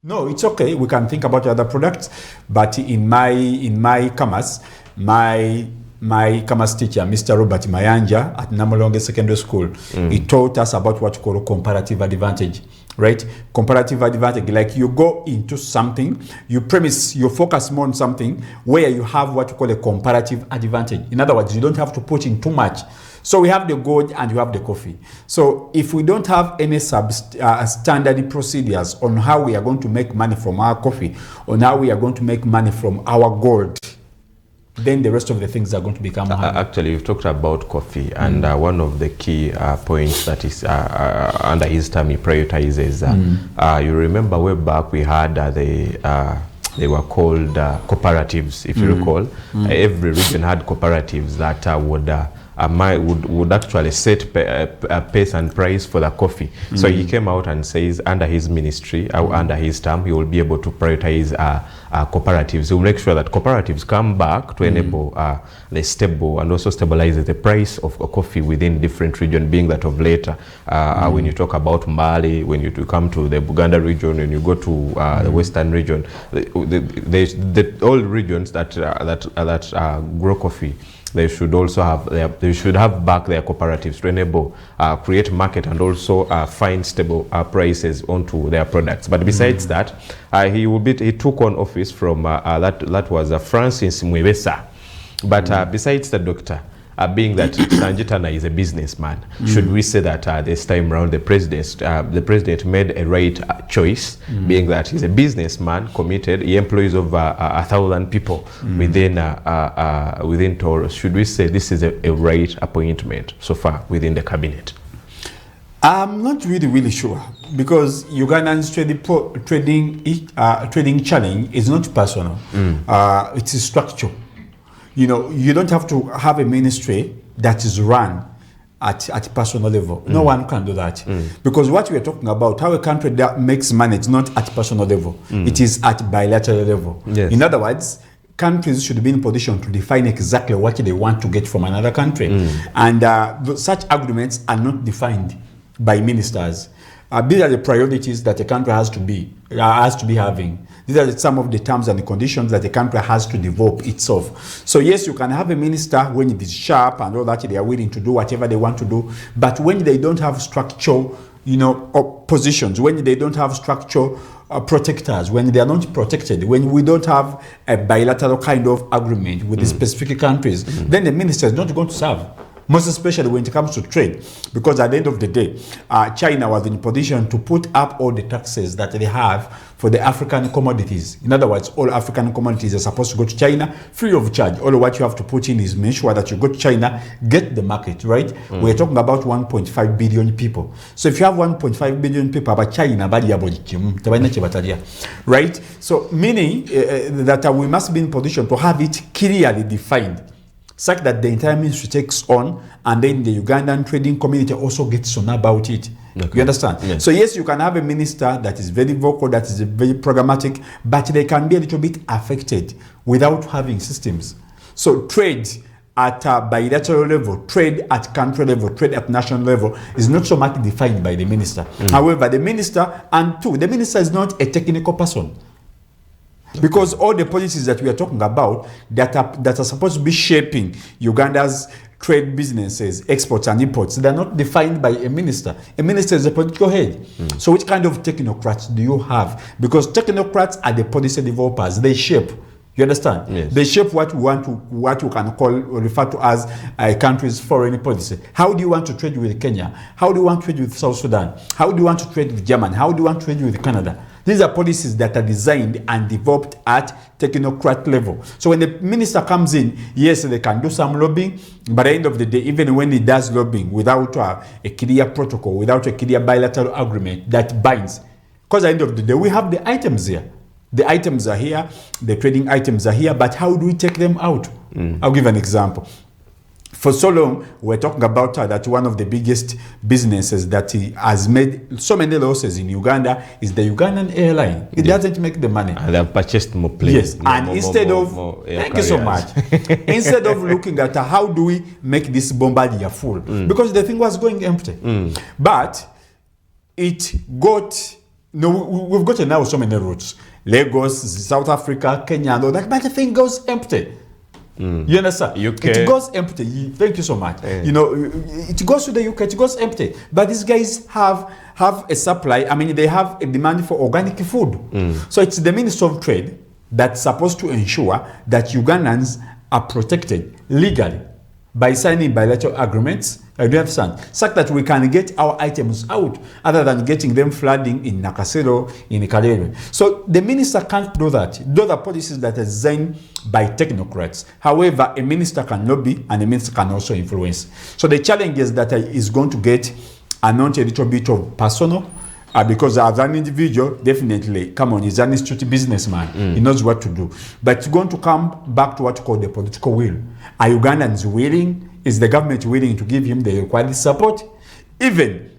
No, it's okay. We can think about other products, but in my commerce, my commerce teacher, Mr. Robert Mayanja at Namolonge Secondary School, he taught us about what you call comparative advantage, right? Comparative advantage, like you go into something, you focus more on something where you have what you call a comparative advantage. In other words, you don't have to put in too much. So we have the gold and you have the coffee. So if we don't have any standard procedures on how we are going to make money from our coffee, on how we are going to make money from our gold, then the rest of the things are going to become hard. Actually, you've talked about coffee, and one of the key points that is under his term he prioritizes. You remember way back we had they were called cooperatives, if you recall. Every region had cooperatives that would actually set a pace and price for the coffee. So he came out and says under his ministry, under his term, he will be able to prioritize cooperatives. He will make sure that cooperatives come back to enable the stable and also stabilize the price of coffee within different regions, being that of later. When you talk about Mali, when you come to the Buganda region, when you go to the Western region, all regions that grow coffee, they should also have they should have back their cooperatives to enable create market and also find stable prices onto their products. But besides that, he took on office from that was Francis Mwebesa. But besides the doctor, being that Sanjitana is a businessman, should we say that this time around the president made a right choice, being that he's a businessman, committed, he employs over 1,000 people within Taurus. Should we say this is a right appointment so far within the cabinet? I'm not really sure, because Ugandan's trading challenge is not personal. It's a structure. You know, you don't have to have a ministry that is run at personal level. No one can do that. Because what we are talking about, how a country that makes money, is not at personal level. It is at bilateral level. Yes. In other words, countries should be in a position to define exactly what they want to get from another country. And such agreements are not defined by ministers. These are the priorities that a country has to be having. These are some of the terms and the conditions that a country has to develop itself. So yes, you can have a minister when it is sharp and all that, they are willing to do whatever they want to do. But when they don't have structural, positions, when they don't have structural protectors, when they are not protected, when we don't have a bilateral kind of agreement with the specific countries, then the minister is not going to serve. Most especially when it comes to trade, because at the end of the day, China was in a position to put up all the taxes that they have for the African commodities. In other words, all African commodities are supposed to go to China free of charge. All what you have to put in is make sure that you go to China, get the market, right? We're talking about 1.5 billion people. So if you have 1.5 billion people about China, right? So meaning that we must be in position to have it clearly defined, such that the entire ministry takes on, and then the Ugandan trading community also gets to know about it. Okay. You understand? Yes. So yes, you can have a minister that is very vocal, that is very programmatic, but they can be a little bit affected without having systems. So trade at a bilateral level, trade at country level, trade at national level is not so much defined by the minister. However, the minister is not a technical person. Because all the policies that we are talking about that are supposed to be shaping Uganda's trade businesses, exports and imports, they're not defined by a minister. A minister is a political head. So which kind of technocrats do you have? Because technocrats are the policy developers. They shape. You understand? Yes. They shape what you can refer to as a country's foreign policy. How do you want to trade with Kenya? How do you want to trade with South Sudan? How do you want to trade with Germany? How do you want to trade with Canada? These are policies that are designed and developed at technocrat level. So when the minister comes in, yes, they can do some lobbying, but at the end of the day, even when he does lobbying without a clear protocol, without a clear bilateral agreement that binds, because at the end of the day, we have the items here. The items are here, the trading items are here, but how do we take them out? I'll give an example. For so long, we're talking about that one of the biggest businesses that has made so many losses in Uganda is the Ugandan airline. It doesn't make the money. And they've purchased more planes. Yes, and instead of, thank you so much. Instead of looking at how do we make this Bombardier full, because the thing was going empty. But it got No, we've got now so many routes. Lagos, South Africa, Kenya, and all that, but the thing goes empty. You understand? UK. It goes empty. Thank you so much. You know, it goes to the UK, it goes empty. But these guys have a supply. I mean, they have a demand for organic food. So it's the Minister of Trade that's supposed to ensure that Ugandans are protected legally by signing bilateral agreements. I do understand. Such that we can get our items out other than getting them flooding in Nakasero, in Kalere. So the minister can't do that. Those are policies that are designed by technocrats. However, a minister can lobby and a minister can also influence. So the challenge is that is going to get not a little bit of personal, because as an individual, definitely, come on, he's an institute businessman. He knows what to do. But it's going to come back to what you call the political will. Are Ugandans willing? Is the government willing to give him the required support? Even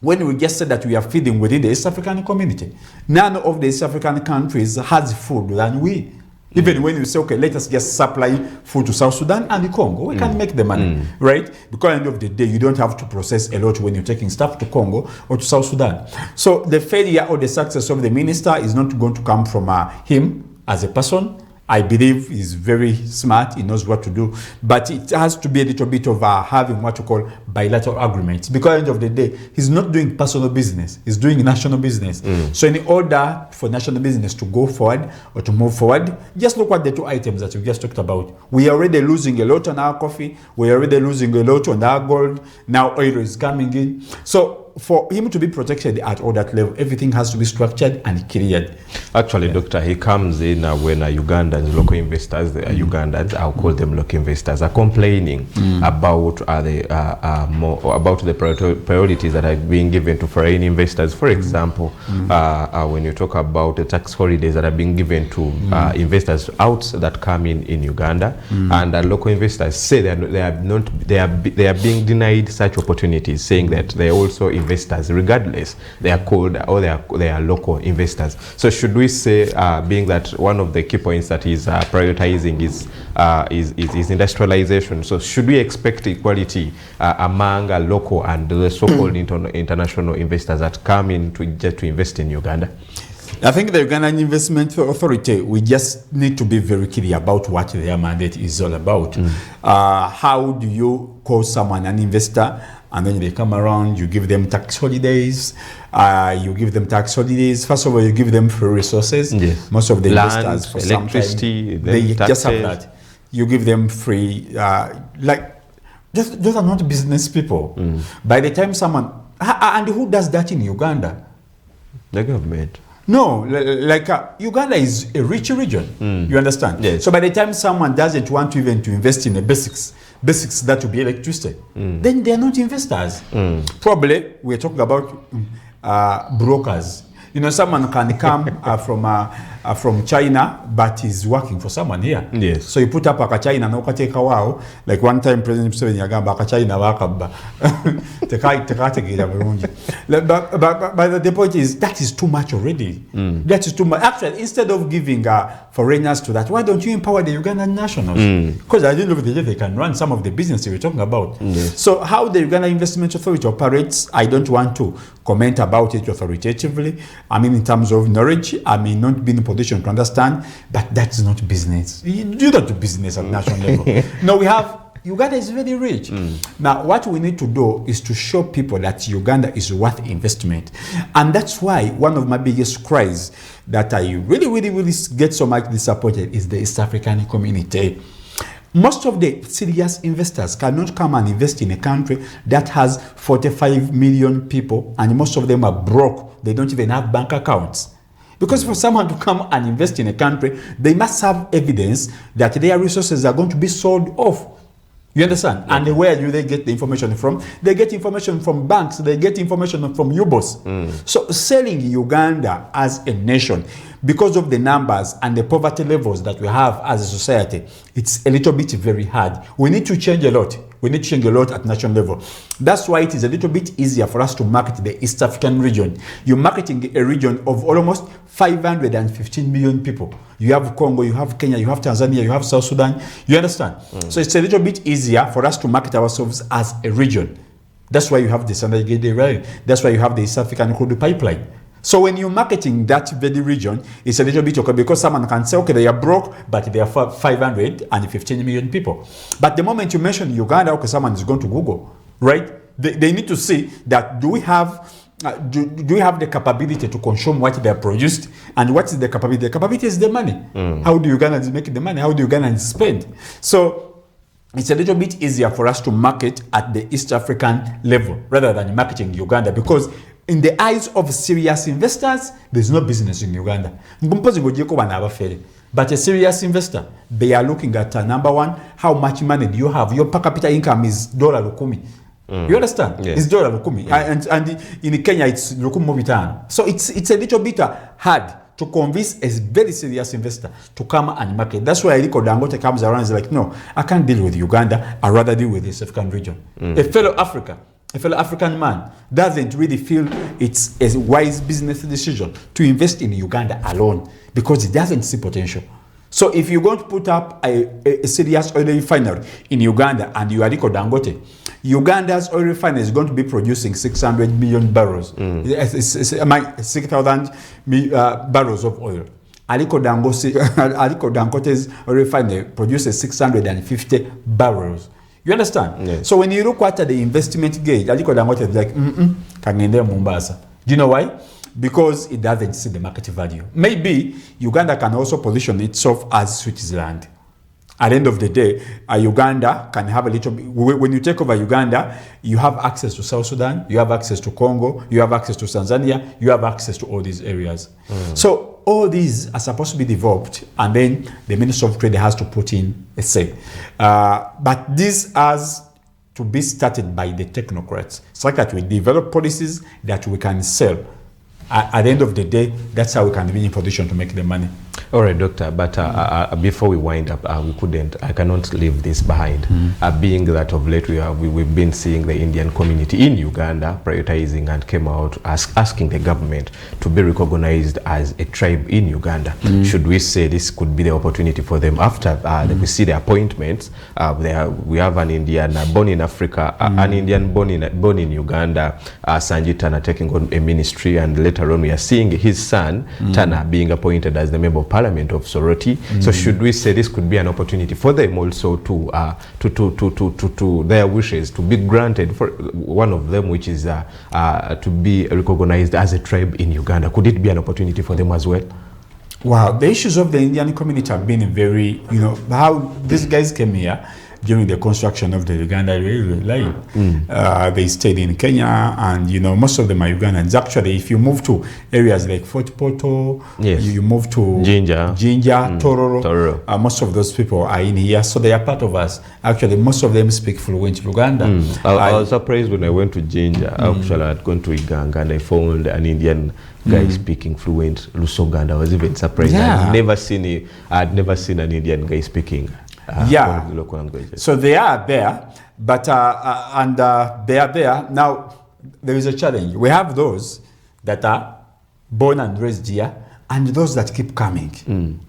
when we just said that we are feeding within the East African community, none of the East African countries has food than we. Even when we say, okay, let us just supply food to South Sudan and the Congo, we can make the money, right? Because at the end of the day, you don't have to process a lot when you're taking stuff to Congo or to South Sudan. So the failure or the success of the minister is not going to come from him as a person. I believe he's very smart, he knows what to do, but it has to be a little bit of having what you call bilateral agreements, because at the end of the day, he's not doing personal business, he's doing national business. So in order for national business to go forward or to move forward, just look at the two items that we just talked about. We are already losing a lot on our coffee, we are already losing a lot on our gold, now oil is coming in. So for him to be protected at all that level, everything has to be structured and cleared. Actually, Doctor, he comes in when Ugandans, local investors, Ugandans, I'll call them local investors, are complaining about the priorities that are being given to foreign investors. For example, when you talk about the tax holidays that are being given to investors out that come in Uganda, and local investors say they are being denied such opportunities, saying that they are also investors, regardless they are called or they are local investors. So should we say, being that one of the key points that is prioritizing is industrialization, so should we expect equality among local and the so-called international investors that come in to invest in Uganda? I think the Ugandan Investment Authority, we just need to be very clear about what their mandate is all about. How do you call someone an investor, and then they come around, you give them tax holidays, First of all, you give them free resources. Yes. Most of the Land, investors, for electricity, some time, they taxes. just have that. You give them free, those are not business people. By the time someone, and who does that in Uganda? The government. No, Uganda is a rich region. You understand? Yes. So by the time someone doesn't want to even to invest in the basics that will be electricity, then they are not investors. Probably we're talking about brokers. You know, someone can come from China, but he's working for someone here. Yes. So you put up a China na ukateka wao, like one time President Museveni yagamba aka China wakabba. But the point is that is too much already. That is too much. Actually, instead of giving foreigners to that, why don't you empower the Ugandan nationals? Because at the end of the day, they can run some of the business we're talking about. Yes. So how the Uganda Investment Authority operates, I don't want to comment about it authoritatively. I mean, in terms of knowledge, I may not be in a position to understand, but that's not business. You do not do business at national level. No, Uganda is very rich. Now, what we need to do is to show people that Uganda is worth investment. And that's why one of my biggest cries that I really get so much disappointed is the East African community. Most of the serious investors cannot come and invest in a country that has 45 million people, and most of them are broke. They don't even have bank accounts. Because for someone to come and invest in a country, they must have evidence that their resources are going to be sold off. You understand? Okay. And where do they get the information from? They get information from banks. They get information from UBOS. So selling Uganda as a nation, because of the numbers and the poverty levels that we have as a society, it's a little bit very hard. We need to change a lot. We need to change a lot at national level. That's why it is a little bit easier for us to market the East African region. You're marketing a region of almost 515 million people. You have Congo, you have Kenya, you have Tanzania, you have South Sudan. You understand? So it's a little bit easier for us to market ourselves as a region. That's why you have the Standard Gauge Railway. That's why you have the East African Crude Pipeline. So when you're marketing that very region, it's a little bit okay because someone can say, okay, they are broke, but they are 515 million people. But the moment you mention Uganda, okay, someone is going to Google, right? They need to see that do we have the capability to consume what they are produced, and what is the capability? The capability is the money. How do Ugandans make the money? How do Ugandans spend? So it's a little bit easier for us to market at the East African level rather than marketing Uganda, because in the eyes of serious investors, there's no business in Uganda. But a serious investor, they are looking at number one, how much money do you have? Your per capita income is $10. You understand? Yes. It's $10. And in Kenya, it's $5. So it's a little bit hard to convince a very serious investor to come and market. That's why Aliko Dangote comes around and is like, no, I can't deal with Uganda. I'd rather deal with the East African region. A fellow African man doesn't really feel it's a wise business decision to invest in Uganda alone because he doesn't see potential. So if you're going to put up a serious oil refinery in Uganda and you are Aliko Dangote, Uganda's oil refinery is going to be producing 600 million barrels, 6,000 barrels of oil. Aliko Dangote's oil refinery produces 650 barrels. You understand? Yes. So when you look at the investment gauge, Aliko Dangote is like, kangende Mombasa. Do you know why? Because it doesn't see the market value. Maybe Uganda can also position itself as Switzerland. At the end of the day, Uganda can have a little bit, when you take over Uganda, you have access to South Sudan, you have access to Congo, you have access to Tanzania, you have access to all these areas. So all these are supposed to be developed, and then the Minister of Trade has to put in a say. But this has to be started by the technocrats. It's like that we develop policies that we can sell. At the end of the day, that's how we can be in position to make the money. All right, Doctor, but before we wind up, I cannot leave this behind. Being that of late we've been seeing the Indian community in Uganda prioritizing and came out asking the government to be recognized as a tribe in Uganda. Should we say this could be the opportunity for them after we see the appointments? We have an Indian born in Africa, an Indian born in Uganda, Sanjit Tana taking on a ministry, and later on we are seeing his son Tana being appointed as the member of Parliament of Soroti. So should we say this could be an opportunity for them also to their wishes to be granted, for one of them which is to be recognized as a tribe in Uganda? Could it be an opportunity for them as well? Wow, the issues of the Indian community have been very, how these guys came here during the construction of the Uganda railway line. They stayed in Kenya, and most of them are Ugandans. Actually, if you move to areas like Fort Portal, yes, you move to Jinja, Tororo, most of those people are in here, so they are part of us. Actually, most of them speak fluent Luganda. I was surprised when I went to Jinja. Actually, I had gone to Iganga and I found an Indian guy speaking fluent Lusoganda. I was even surprised. Yeah. I had never seen an Indian guy speaking local languages. So they are there, but they are there. Now, there is a challenge. We have those that are born and raised here, and those that keep coming.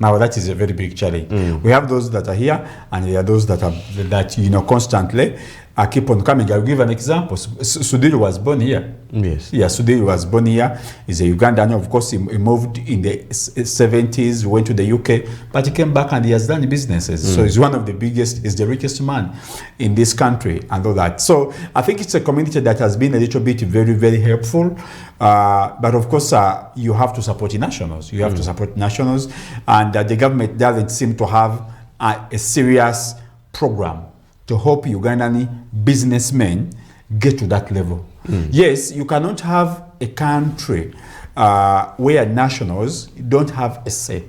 Now, that is a very big challenge. We have those that are here, and there are those that are constantly keep on coming. I'll give an example. Sudhir was born here. Yes. Yeah, Sudhir was born here. He's a Ugandan. Of course, he moved in the 70s, went to the UK, but he came back and he has done businesses. So he's one of the biggest, he's the richest man in this country and all that. So I think it's a community that has been a little bit very, very helpful. But of course, you have to support nationals. You have to support nationals. And the government doesn't seem to have a serious program to help Ugandan businessmen get to that level. Yes, you cannot have a country where nationals don't have a say.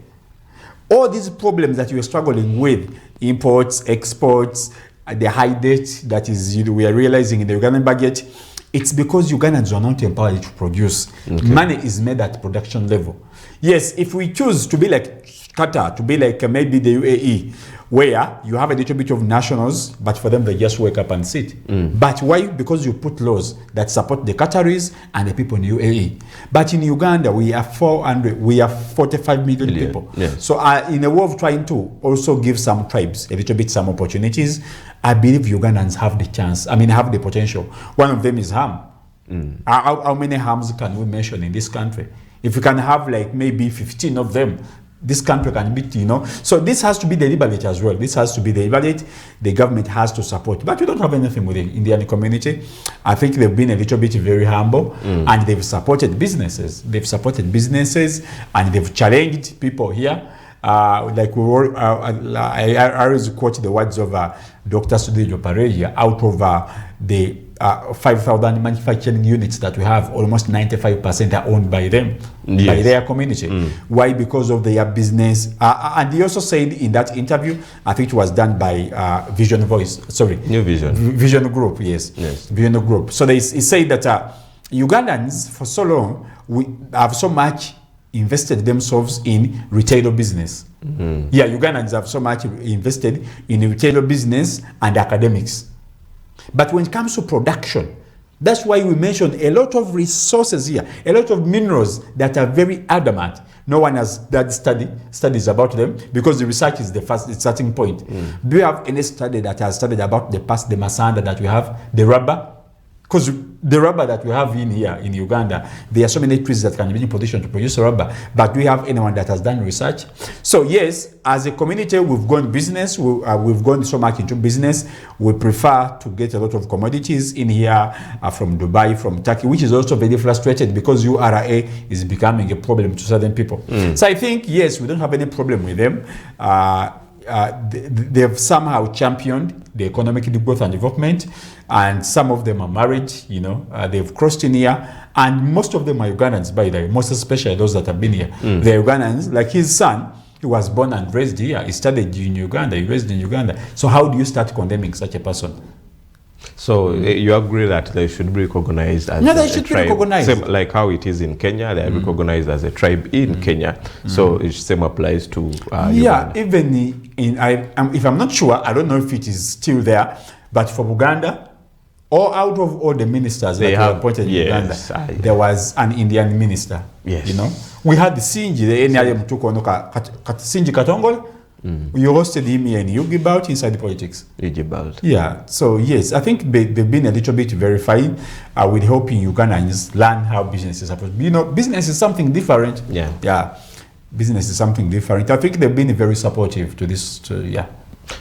All these problems that you're struggling with, imports, exports, the high debt that is we are realizing in the Ugandan budget, it's because Ugandans are not empowered to produce. Money is made at production level. Yes, if we choose to be like Qatar, to be like maybe the UAE, where you have a little bit of nationals, but for them they just wake up and sit. But why? Because you put laws that support the Qataris and the people in UAE. But in Uganda, we are 45 million people. Yes. So in a way of trying to also give some tribes a little bit some opportunities, I believe Ugandans have the chance. Have the potential. One of them is ham. How many hams can we mention in this country? If you can have like maybe 15 of them, this country can be, So this has to be deliberate as well. This has to be deliberate. The government has to support. But we don't have anything with the Indian community. I think they've been a little bit very humble, and they've supported businesses. They've supported businesses, and they've challenged people here. I always quote the words of Dr. Sudhir Pareja. Out of the 5,000 manufacturing units that we have, almost 95% are owned by them, by their community. Why? Because of their business. And he also said in that interview, I think it was done by Vision New Vision. Vision Group, yes. Vision Group. So he said that Ugandans, for so long, we have so much invested themselves in retail business. Yeah, Ugandans have so much invested in retail business and academics. But when it comes to production, that's why we mentioned a lot of resources here, a lot of minerals that are very adamant. No one has done studies about them, because the research is the first starting point. Do you have any study that has studied about the past, the masanda that we have, the rubber? Because the rubber that we have in here in Uganda, there are so many trees that can be in position to produce rubber. But do we have anyone that has done research? So yes, as a community, we've gone business. We've gone so much into business. We prefer to get a lot of commodities in here from Dubai, from Turkey, which is also very frustrated because URA is becoming a problem to certain people. So I think, yes, we don't have any problem with them. They've somehow championed the economic growth and development, and some of them are married, they've crossed in here, and most of them are Ugandans, by the way, most especially those that have been here. They're Ugandans. Like his son, he was born and raised here. He studied in Uganda, he raised in Uganda. So how do you start condemning such a person? So you agree that they should be recognized as they should be recognized. Same, like how it is in Kenya, they are recognized as a tribe in Kenya. So it same applies to Uganda. Even if I'm not sure, I don't know if it is still there, but for Uganda, or out of all the ministers that were appointed in Uganda, there was an Indian minister. Yes. We had the Sinji, the NRM Sinji Katongole. You hosted him here in Ugibalt inside the politics. Ugibalt. Yeah. So yes, I think they've been a little bit verified. With helping Ugandans learn how business is supposed to be. Business is something different. Yeah. Business is something different. I think they've been very supportive to this.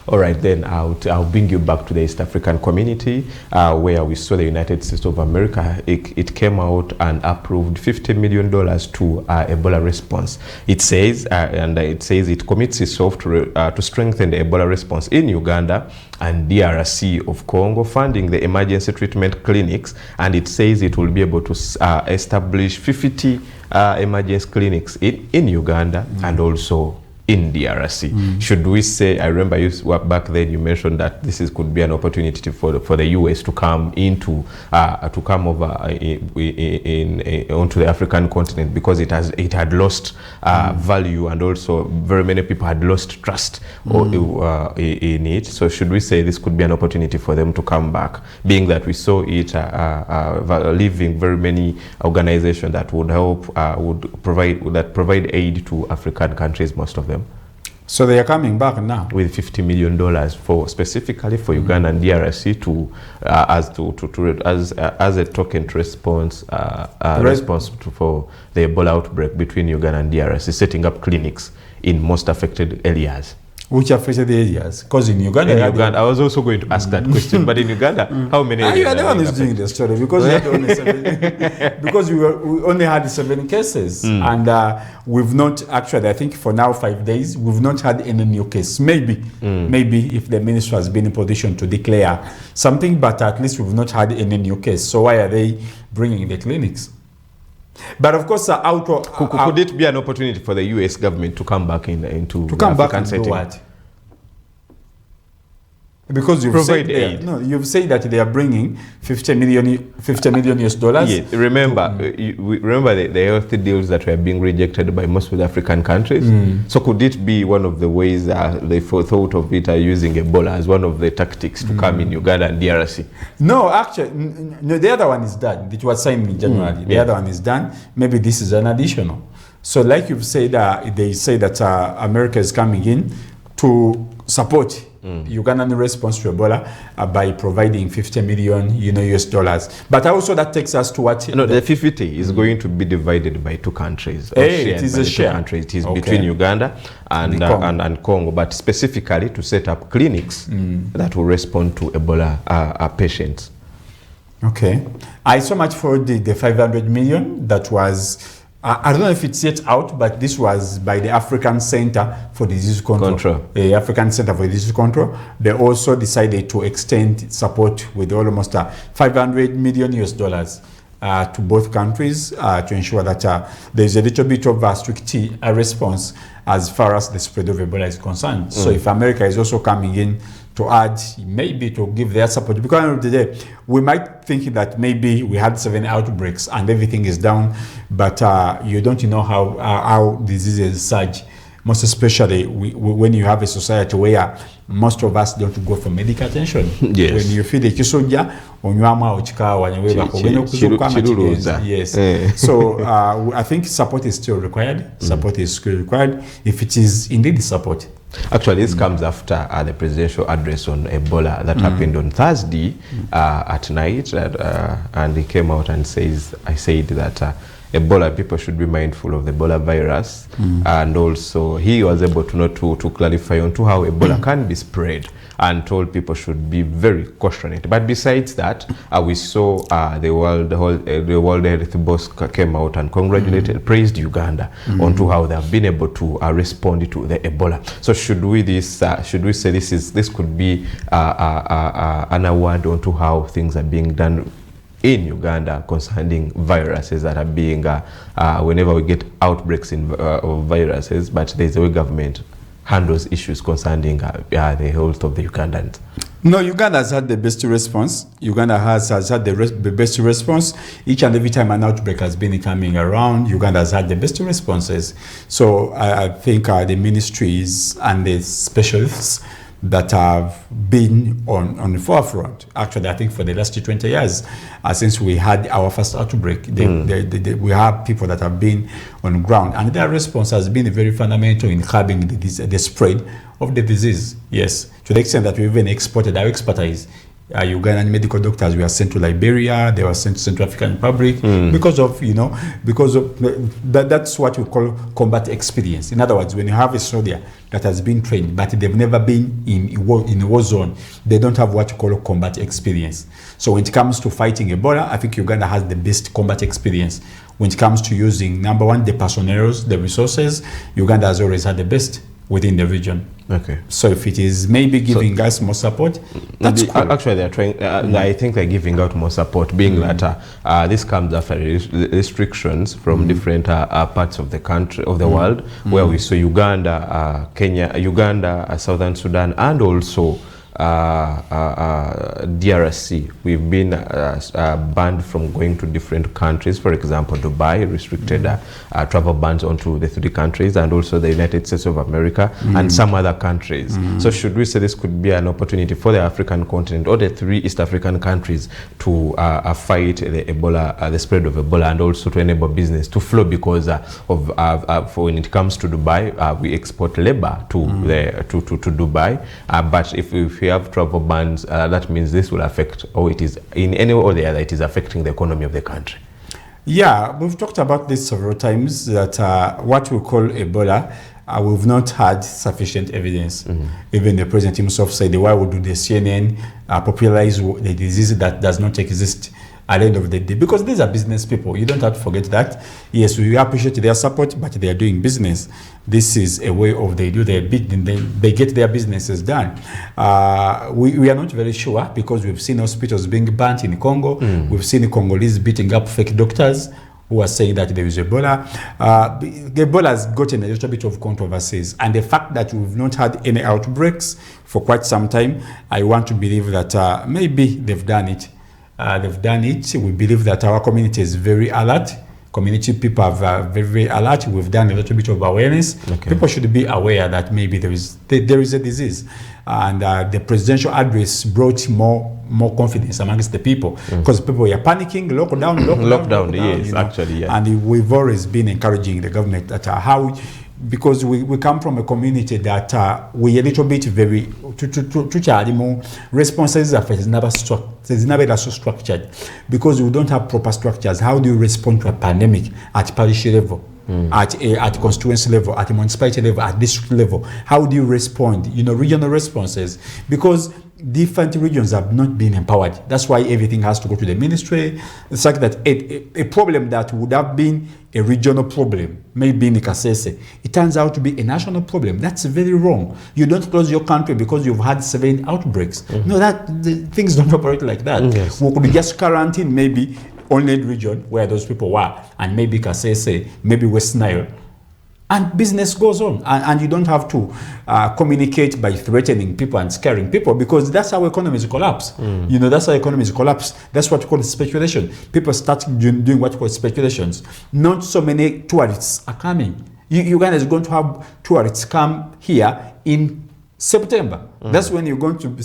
All right, then I'll bring you back to the East African community, where we saw the United States of America. It came out and approved $50 million to Ebola response. It says, it commits itself to strengthen the Ebola response in Uganda and DRC of Congo, funding the emergency treatment clinics, and it says it will be able to establish 50 emergency clinics in Uganda and also in DRC. Should we say, I remember you back then you mentioned that this could be an opportunity for the US to come into onto the African continent, because it had lost value, and also very many people had lost trust in it. So should we say this could be an opportunity for them to come back, being that we saw it leaving very many organizations that would help provide aid to African countries, most of them? So they are coming back now with $50 million specifically for Uganda and DRC as a token response for the Ebola outbreak between Uganda and DRC, setting up clinics in most affected areas. Which affected areers? Because in Uganda, I was also going to ask that question. But in Uganda, how many? You are the one who's doing the story, because we had only because we only had 7 cases, and we've not actually. I think for now 5 days we've not had any new case. Maybe if the minister has been in position to declare something, but at least we've not had any new case. So why are they bringing the clinics? But of course, could it be an opportunity for the U.S. government to come back into the African setting? Do what? Because you've said that they are bringing $50 million US dollars. Yes, remember the health deals that were being rejected by most of the African countries. So could it be one of the ways they thought of it using Ebola as one of the tactics to come in Uganda and DRC? No, actually, no, the other one is done. It was signed in January. The other one is done. Maybe this is an additional. So like you've said, they say that America is coming in to support Ugandan response to Ebola by providing 50 million, US dollars. But also that takes us to what? No, the 50 is going to be divided by two countries. It is a share. Countries. It is between Uganda and Congo, but specifically to set up clinics that will respond to Ebola patients. Okay. I so much for the 500 million that was, I don't know if it's yet out, but this was by the African Center for Disease Control. The African Center for Disease Control. They also decided to extend support with almost 500 million US dollars to both countries to ensure that there's a little bit of a strict response as far as the spread of Ebola is concerned. So if America is also coming in to add, maybe to give their support, because at the end of the day, we might think that maybe we had 7 outbreaks and everything is down, but you don't know how diseases surge, most especially when you have a society where most of us don't go for medical attention. Yes. When you feel the kisoja, yes. So I think support is still required. Support is still required if it is indeed support. Actually, this comes after the presidential address on Ebola that happened on Thursday at night, and he came out and said that Ebola, people should be mindful of the Ebola virus, and also he was able to clarify onto how Ebola can be spread, and told people should be very cautious. But besides that, we saw the World Health Boss came out and congratulated, praised Uganda onto how they have been able to respond to the Ebola. So should we say this could be an award onto how things are being done in Uganda concerning viruses that are being whenever we get outbreaks of viruses, but there's a way government handles issues concerning the health of the Ugandans? No, Uganda has had the best response. Uganda has had the best response. Each and every time an outbreak has been coming around, Uganda has had the best responses. So I think the ministries and the specialists that have been on the forefront, actually I think for the last 20 years, since we had our first outbreak, we have people that have been on the ground, and their response has been very fundamental in curbing the spread of the disease. Yes, to the extent that we even exported our expertise. Ugandan medical doctors were sent to Liberia, they were sent to Central African Republic because of that's what we call combat experience. In other words, when you have a soldier that has been trained but they've never been in a war zone, they don't have what you call combat experience. So when it comes to fighting Ebola, I think Uganda has the best combat experience. When it comes to using, number one, the personnel, the resources, Uganda has always had the best within the region. Okay. So if it is maybe giving us more support, that's cool. Actually, they're trying. I think they're giving out more support, being that this comes after restrictions from different parts of the country, of the world, where we saw Uganda, Kenya, Southern Sudan, and also DRC. We've been banned from going to different countries. For example, Dubai restricted travel bans onto the 3 countries, and also the United States of America and some other countries. So should we say this could be an opportunity for the African continent or the 3 East African countries to fight the Ebola, the spread of Ebola, and also to enable business to flow, because for when it comes to Dubai, we export labor to Dubai, but if we have travel bans, that means this will affect, or it is in any way or the other, it is affecting the economy of the country. Yeah, we've talked about this several times, that what we call Ebola, we've not had sufficient evidence. Even the president himself said, why would the CNN popularize the disease that does not exist at the end of the day? Because these are business people. You don't have to forget that. Yes, we appreciate their support, but they are doing business. This is a way of they do their business, they get their businesses done. We are not very sure, because we've seen hospitals being burnt in Congo. We've seen Congolese beating up fake doctors who are saying that there is Ebola. Ebola has gotten a little bit of controversies, and the fact that we've not had any outbreaks for quite some time, I want to believe that maybe they've done it. We believe that our community is very alert. Community people are very, very alert. We've done a little bit of awareness. Okay. People should be aware that maybe there is a disease, and the presidential address brought more confidence amongst the people, because people were panicking, lockdown. Yes, actually, yeah. And we've always been encouraging the government that how because we come from a community that we a little bit very to responses is never so structured, because we don't have proper structures. How do you respond to a pandemic at parish level, at constituency level, at municipality level, at district level? How do you respond? Regional responses, because different regions have not been empowered. That's why everything has to go to the ministry. It's like that a problem that would have been a regional problem, maybe in Kasese, it turns out to be a national problem. That's very wrong. You don't close your country because you've had 7 outbreaks. No, things don't operate like that. Yes. We could just quarantine maybe only region where those people were, and maybe Kasese, maybe West Nile, and business goes on, and you don't have to communicate by threatening people and scaring people, because that's how economies collapse. That's how economies collapse. That's what we call speculation. People start doing what we call speculations. Not so many tourists are coming. Uganda is going to have tourists come here in September. That's when you're going to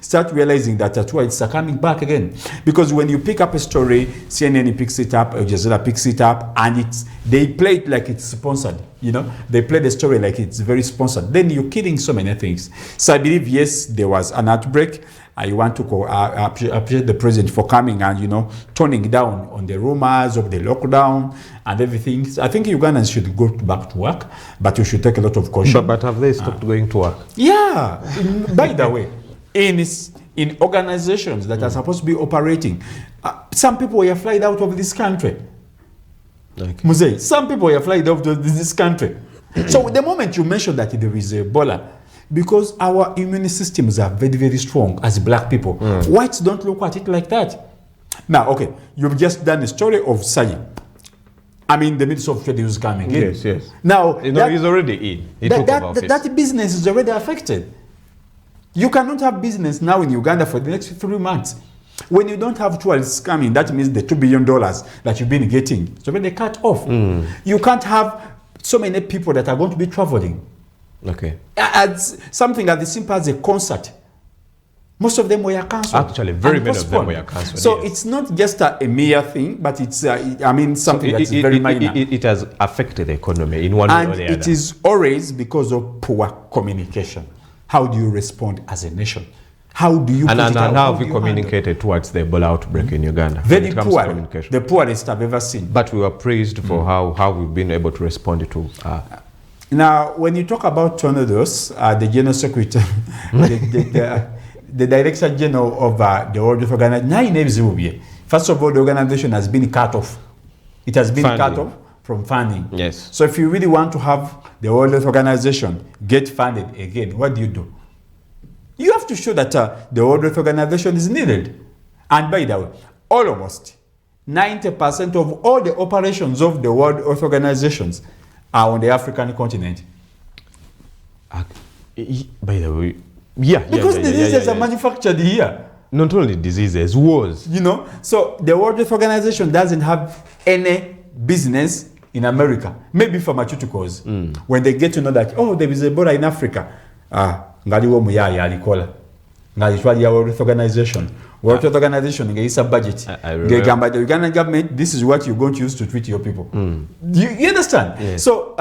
start realizing that tourists are coming back again. Because when you pick up a story, CNN picks it up, Al Jazeera picks it up, and they play it like it's sponsored. They play the story like it's very sponsored. Then you're killing so many things. So I believe, yes, there was an outbreak. I want to appreciate the president for coming and, toning down on the rumors of the lockdown and everything. I think Ugandans should go back to work, but we should take a lot of caution. But have they stopped going to work? Yeah. By the way, in organizations that are supposed to be operating, some people were flied out of this country. Okay. Musei, some people were flied out of this country. So the moment you mention that there is Ebola, because our immune systems are very, very strong as black people, whites don't look at it like that. Now, okay, you've just done a story of Sayi. The Minister of Trade is coming in. Yes. Now, he's already in. He took over office. That business is already affected. You cannot have business now in Uganda for the next 3 months. When you don't have tourists coming, that means the $2 billion that you've been getting, it's already cut off. You can't have so many people that are going to be traveling. Okay. As something as simple as a concert, most of them were cancelled. Actually, very many of them were cancelled. So it's not just a mere thing, but it's something that's very minor. It has affected the economy in one way or the other. And it is always because of poor communication. How do you respond as a nation? How do you? And how have you communicated towards the Ebola outbreak in Uganda? Very poor. The poorest I've ever seen. But we were praised for how we've been able to respond to. Now, when you talk about tornadoes, the General Secretary, the Director General of the World Health Organization, first of all, the organization has been cut off. It has been cut off from funding. Yes. So if you really want to have the World Health Organization get funded again, what do? You have to show that the World Health Organization is needed. And by the way, almost 90% of all the operations of the World Health Organizations are on the African continent. By the way, because diseases are manufactured here. Not only diseases, wars. So the World Health Organization doesn't have any business in America. Maybe pharmaceuticals. When they get to know that, there is Ebola in Africa, ngaliwo muyaya alikola. Ngalitwali World Health Organization. World Health Organization is a budget. The Ugandan government, this is what you're going to use to treat your people. You understand? Yes. So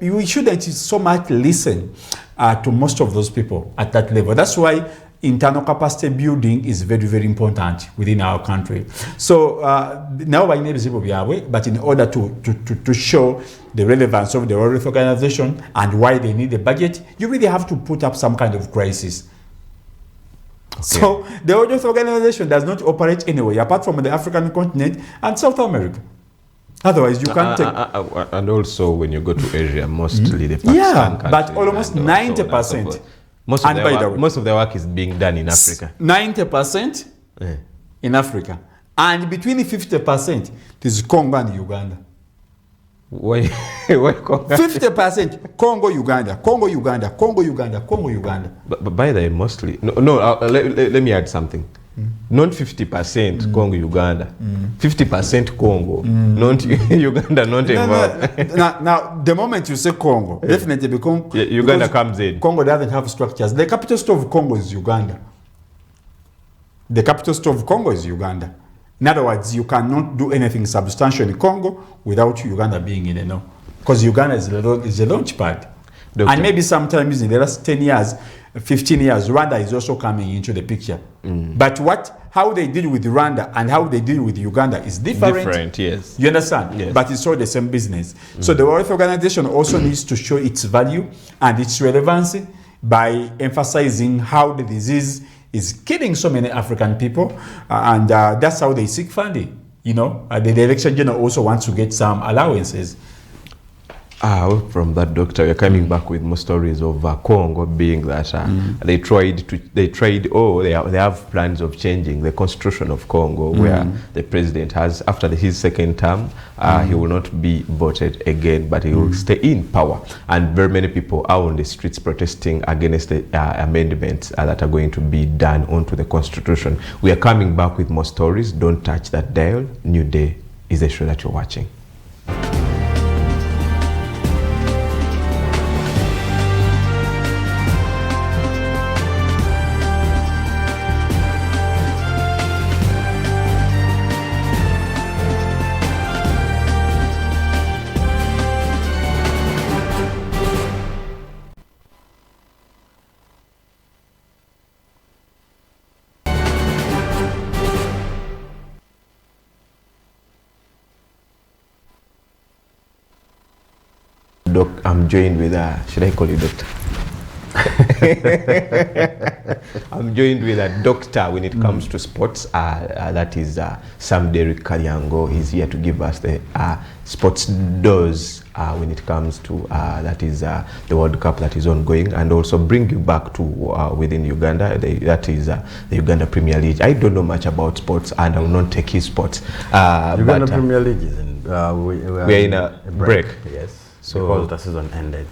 we shouldn't so much listen to most of those people at that level. That's why internal capacity building is very, very important within our country. So now I need people be away, but in order to show the relevance of the World Health Organization and why they need a budget, you really have to put up some kind of crisis. Okay. So the World Health Organization does not operate anywhere apart from the African continent and South America. Otherwise, you can't take. And also, when you go to Asia, mostly the Pakistan countries, but almost 90%. Most of the work is being done in Africa. 90% in Africa, and between 50% it is Congo and Uganda. Why Congo? 50% Congo, Uganda, Congo, Uganda, Congo, Uganda, Congo, Uganda. But by the way, mostly let me add something. Not 50% Congo, Uganda. 50% Congo. Not Uganda, not involved. Now, the moment you say Congo, definitely Uganda comes in. Congo doesn't have structures. The capital city of Congo is Uganda. The capital city of Congo is Uganda. In other words, you cannot do anything substantial in Congo without Uganda being in because Uganda is a launch pad. Doctor. And maybe sometimes in the last 10 years, 15 years, Rwanda is also coming into the picture. But how they deal with Rwanda and how they deal with Uganda is different. Different, yes. You understand? Yes. But it's all the same business. So the World Health Organization also needs to show its value and its relevancy by emphasizing how the disease is killing so many African people, and that's how they seek funding. You know, the Director General also wants to get some allowances. From that, Doctor, we're coming back with more stories of Congo being that they have plans of changing the constitution of Congo, where the president has, after his second term, he will not be voted again, but he will stay in power. And very many people are on the streets protesting against the amendments that are going to be done onto the constitution. We are coming back with more stories. Don't touch that dial. New Day is the show that you're watching. I'm joined with should I call you doctor? I'm joined with a doctor when it comes to sports. That is Sam Derrick Kalyango. He's here to give us the sports dose when it comes to that is the World Cup that is ongoing, and also bring you back to within Uganda. That is the Uganda Premier League. I don't know much about sports, and I will not take his sports. Uganda Premier League is in. We're in a break. Yes. So, because the season ended.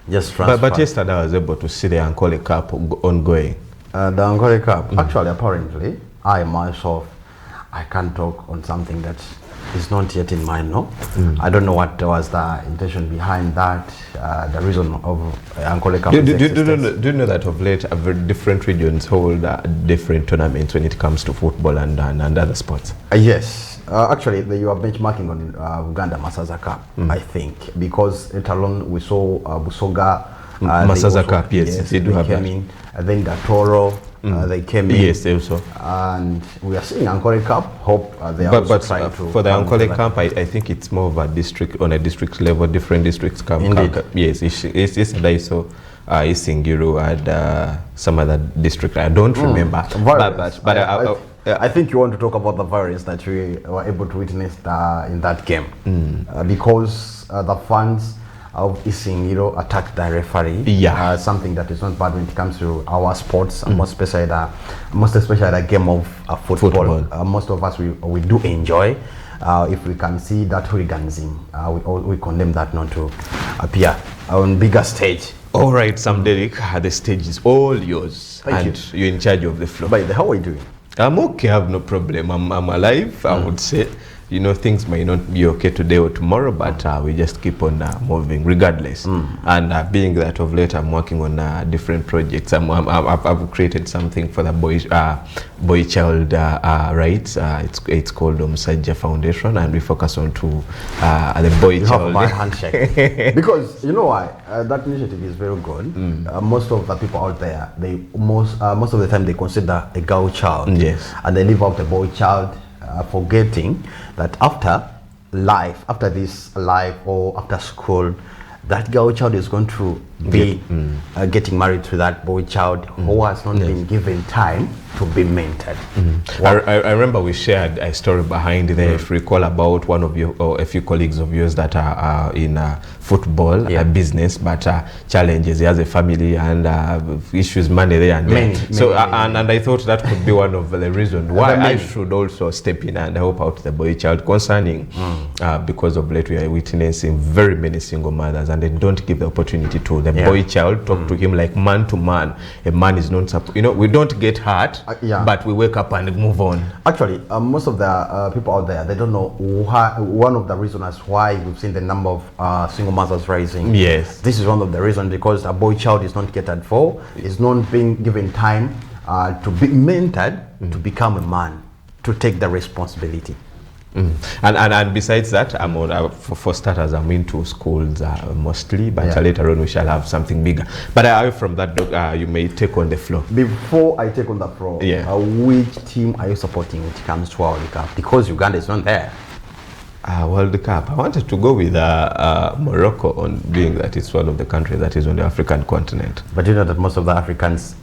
Just but yesterday I was able to see the Ankole Cup ongoing. The Ankole Cup, actually, apparently, I myself, I can't talk on something that is not yet in mind, no? I don't know what was the intention behind that, the reason of Ankole Cup. Do you know that of late, different regions hold different tournaments when it comes to football and other sports? Yes. Actually, you are benchmarking on Uganda Masaza Cup, I think, because it alone we saw Busoga. Masaza Cup, yes, they do have came in. Then the Toro, they came in. Yes, they also. And we are seeing Ankole Cup. Hope they are also trying to. For the Ankole Cup, I think it's more of a district, on a district level, different districts come. Indeed. Yes, it's Daiso. Isingiro and some other district. I don't remember. But I think you want to talk about the variance that we were able to witness in that game, because the fans of Isingiro attacked the referee. Yeah, something that is not bad when it comes to our sports, most especially the game of football. Most of us we do enjoy. If we can see that hooliganism, we condemn that not to appear on bigger stage. All right, Sam Derrick, the stage is all yours. Thank you. You're in charge of the floor. By the way, how are you doing? I'm okay, I have no problem. I'm alive, I would say. You know, things may not be okay today or tomorrow, but we just keep on moving regardless. And being that of late, I'm working on different projects. I've created something for the boy child rights. It's called Omusajja Foundation, and we focus on the boy child. Have my handshake. Because you know why? That initiative is very good. Most of the people out there, most of the time they consider a girl child. Yes. And they leave out the boy child, forgetting that after this life or after school, that girl child is going to be getting married to that boy child who has not been given time to be mentored. I remember we shared a story behind there, if you recall, about one of your or a few colleagues of yours that are in football business, but challenges. He has a family and issues, money there and there. And I thought that could be one of the reasons why I should also step in and help out the boy child concerning because of late we are witnessing very many single mothers, and they don't give the opportunity to the boy child, talk to him like man to man. A man is not supposed, you know, we don't get hurt, but we wake up and move on. Actually, most of the people out there, they don't know why, one of the reasons why we've seen the number of single mothers rising. Yes. This is one of the reasons, because a boy child is not catered for, is not being given time to be mentored to become a man, to take the responsibility. And besides that, I'm on, for starters, I'm into schools mostly, but later on we shall have something bigger. But away from that, you may take on the floor. Before I take on the floor, which team are you supporting when it comes to World Cup? Because Uganda is not there. World Cup. I wanted to go with Morocco, on being that it's one of the countries that is on the African continent. But you know that most of the Africans,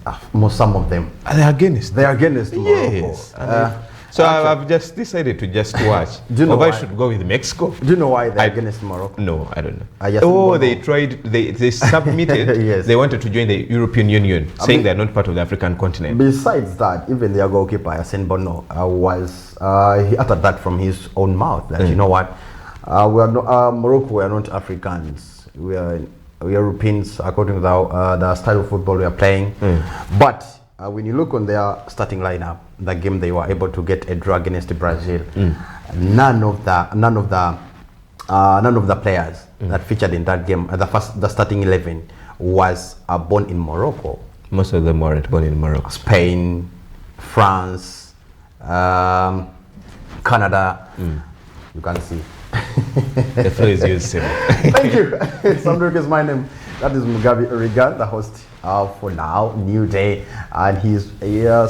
some of them, they're against. They're against Morocco. Yes. So I've just decided to just watch. Do you know why? I should go with Mexico. Do you know why they're against Morocco? No, I don't know. They tried, they submitted, yes. They wanted to join the European Union, saying they're not part of the African continent. Besides that, even their goalkeeper, Yassine Bono, he uttered that from his own mouth, that, you know what, Morocco, we are not Africans. We are Europeans, according to the style of football we are playing. But when you look on their starting lineup, the game they were able to get a draw against Brazil. None of the players that featured in that game, the starting 11, was born in Morocco. Most of them weren't born in Morocco. Spain, France, Canada. You can see. The floor is yours, sir. Thank you. Samduk is my name. That is Mugabe Origan, the host for now, New Day. And he's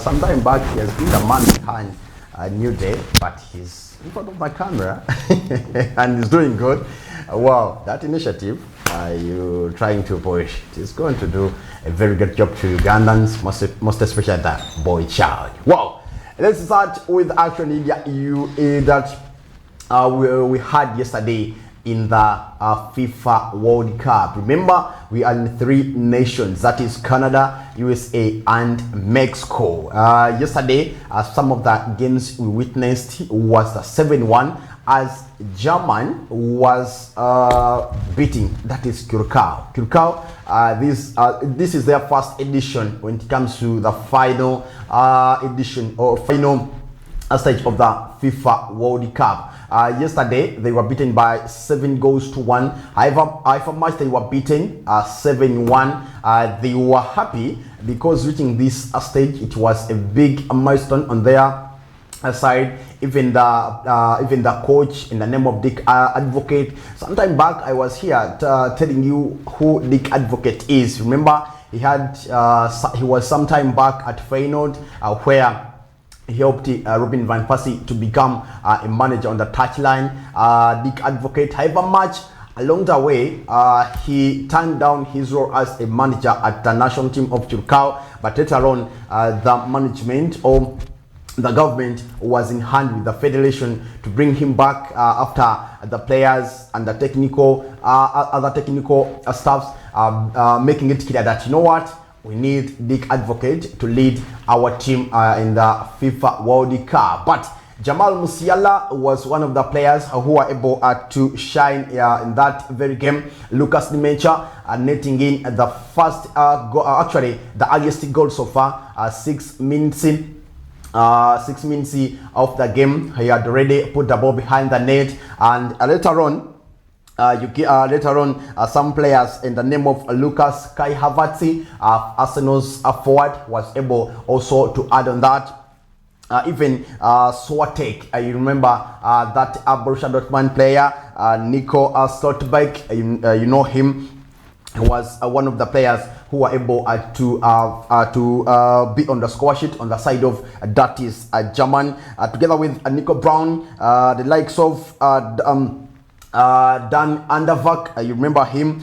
sometime back, he has been the man behind New Day, but he's in front of my camera and he's doing good. Wow, that initiative you're trying to push, is going to do a very good job to Ugandans, most especially that boy child. Wow, let's start with Action India that we had yesterday in the FIFA World Cup. Remember, we are in 3 nations, that is Canada, USA, and Mexico. Yesterday, some of the games we witnessed was the 7-1 as German was beating, that is Curacao. Curacao, this is their first edition when it comes to the final edition or final stage of the FIFA World Cup. Yesterday they were beaten by 7-1. However much they were beaten 7-1, they were happy because reaching this stage, it was a big milestone on their side. Even the coach, in the name of Dick Advocate, sometime back I was here telling you who Dick Advocate is. Remember, he was sometime back at Feyenoord where he helped Robin van Persie to become a manager on the touchline. Dick Advocate, however much along the way, he turned down his role as a manager at the national team of Curacao, but later on, the management or the government was in hand with the federation to bring him back after the players and the other technical staffs making it clear that, you know what, we need Dick Advocate to lead our team in the FIFA World Cup. But Jamal Musiala was one of the players who were able to shine in that very game. Lucas Dimencha netting in the first goal, actually the earliest goal so far, 6 minutes in. 6 minutes of the game. He had already put the ball behind the net, and later on, some players in the name of Lucas Kai Havertz, Arsenal's forward, was able also to add on that. Even Swatek, you remember that Borussia Dortmund player, Nico Stoltenberg, you know him. He was one of the players who were able to be on the score sheet on the side of that is German, together with Nico Brown, the likes of Dan Andervak, you remember him,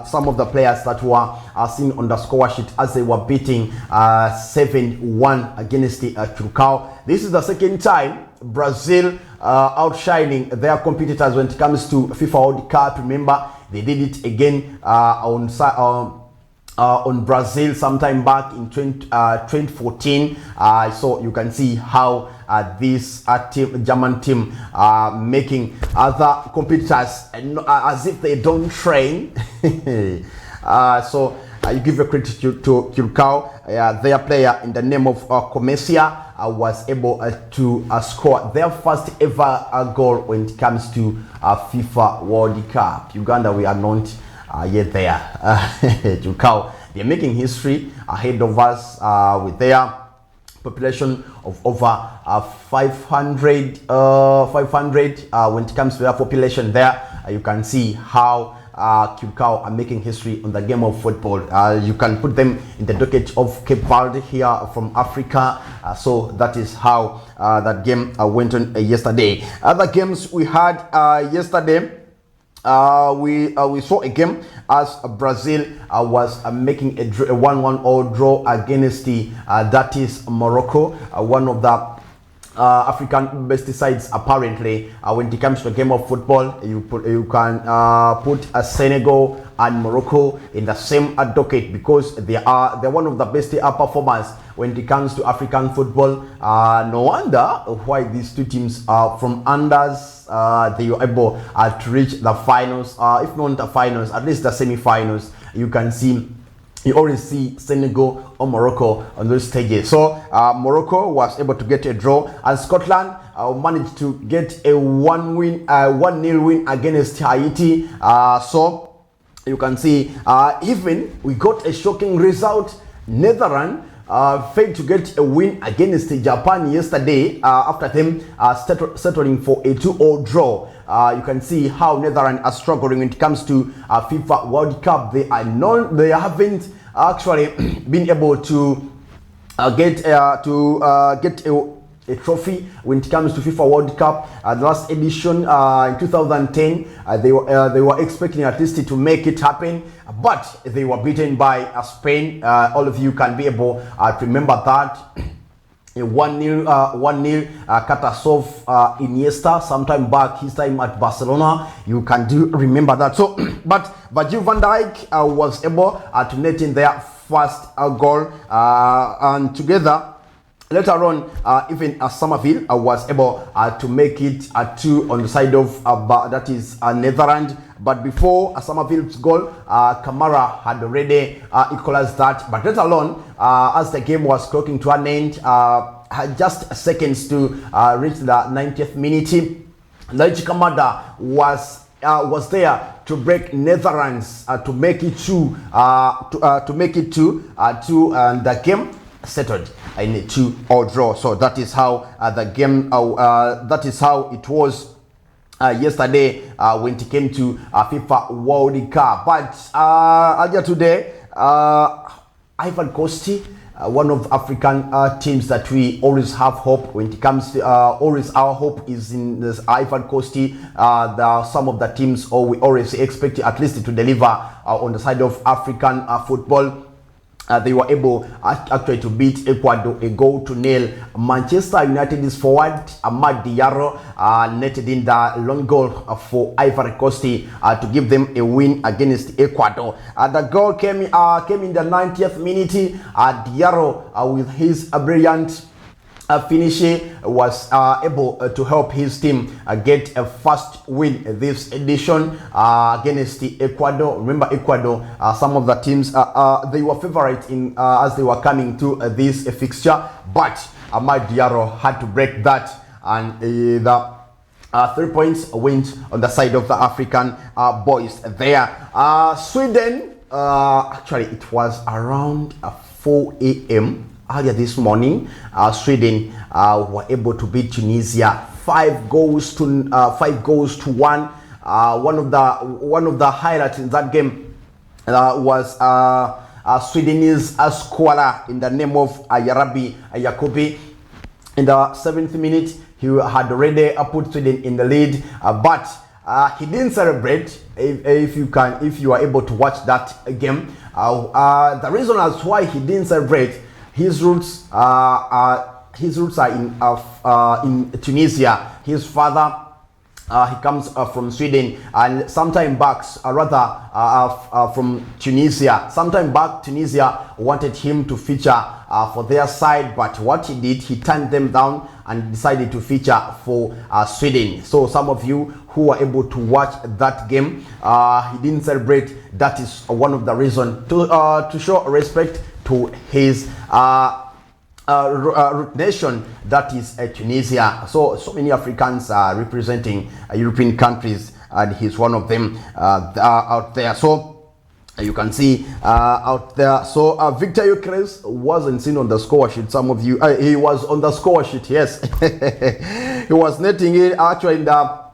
some of the players that were seen on the score sheet as they were beating 7-1 against the Curacao. This is the second time Brazil outshining their competitors when it comes to FIFA World Cup. Remember, they did it again on Brazil sometime back in 2014. So you can see how this German team making other competitors as if they don't train. So you give a credit to Curacao. Their player in the name of Comesia was able to score their first ever goal when it comes to FIFA World Cup. Uganda, we are not yet there. Curacao, they're making history ahead of us with their population of over 500 when it comes to their population there. You can see how Curacao are making history on the game of football. You can put them in the docket of Cape Verde here from Africa. So that is how that game went on yesterday. Other games we had yesterday, we saw a game as Brazil was making a 1-1 draw against the that is Morocco, one of the African best sides apparently. When it comes to the game of football, you can put Senegal and Morocco in the same docket because they're one of the best performers when it comes to African football. No wonder why these two teams from unders they were able to reach the finals, if not the finals, at least the semi-finals. You can see, you always see Senegal or Morocco on those stages. So Morocco was able to get a draw, and Scotland managed to get a 1-0 win against Haiti. So you can see, even we got a shocking result. Netherlands failed to get a win against Japan yesterday after them settling for a 2-0 draw. You can see how Netherlands are struggling when it comes to FIFA World Cup. They haven't actually been able to get a trophy when it comes to FIFA World Cup. The last edition in 2010, they were expecting at least to make it happen, but they were beaten by Spain. All of you can be able to remember that. A 1-0 Katasov Iniesta sometime back, his time at Barcelona. You can remember that. So, but Virgil van Dijk was able to net in their first goal, and together later on, even Somerville was able to make it 2 on the side of that is Netherlands. But before Somerville's goal, Kamara had already equalized that. But later on, as the game was clocking to an end, had just seconds to reach the 90th minute, Laichi Kamada was there to break Netherlands to make it 2 and the game settled in a 2-2 draw. So that is how the game that is how it was yesterday when it came to FIFA World Cup. But earlier today, Ivory Coast, one of African teams that we always have hope when it comes to always our hope is in this Ivory Coast. Some of the teams we always expect at least to deliver on the side of African football. They were able actually to beat Ecuador 1-0. Manchester United's forward Amad Diallo netted in the long goal for Ivory Coast to give them a win against Ecuador. The goal came in the 90th minute. Diallo with his brilliant finish was able to help his team get a first win this edition against the Ecuador. Remember, Ecuador, some of the teams they were favorite in as they were coming to this fixture, but Amad Diallo had to break that, and the 3 points went on the side of the African boys there. Sweden, actually it was around 4 a.m. earlier this morning. Sweden were able to beat Tunisia 5 goals to 1. One of the highlights in that game was Sweden's scorer in the name of Yarabi Yakubi. In the 7th minute, he had already put Sweden in the lead, but he didn't celebrate. If you are able to watch that game, the reason as why he didn't celebrate, his roots are in Tunisia. His father, he comes from Sweden, and sometime back, from Tunisia. Sometime back, Tunisia wanted him to feature for their side, but what he did, he turned them down and decided to feature for Sweden. So some of you who were able to watch that game, he didn't celebrate. That is one of the reasons to show respect to his root nation, that is Tunisia. So many Africans are representing European countries, and he's one of them out there. So You can see out there. So Victor Gyökeres wasn't seen on the score sheet. Some of you, he was on the score sheet. Yes, he was netting it actually in the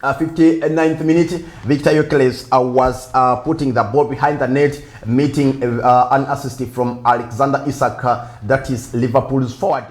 59th minute. Victor Gyökeres was putting the ball behind the net, meeting an assist from Alexander Isak, that is Liverpool's forward.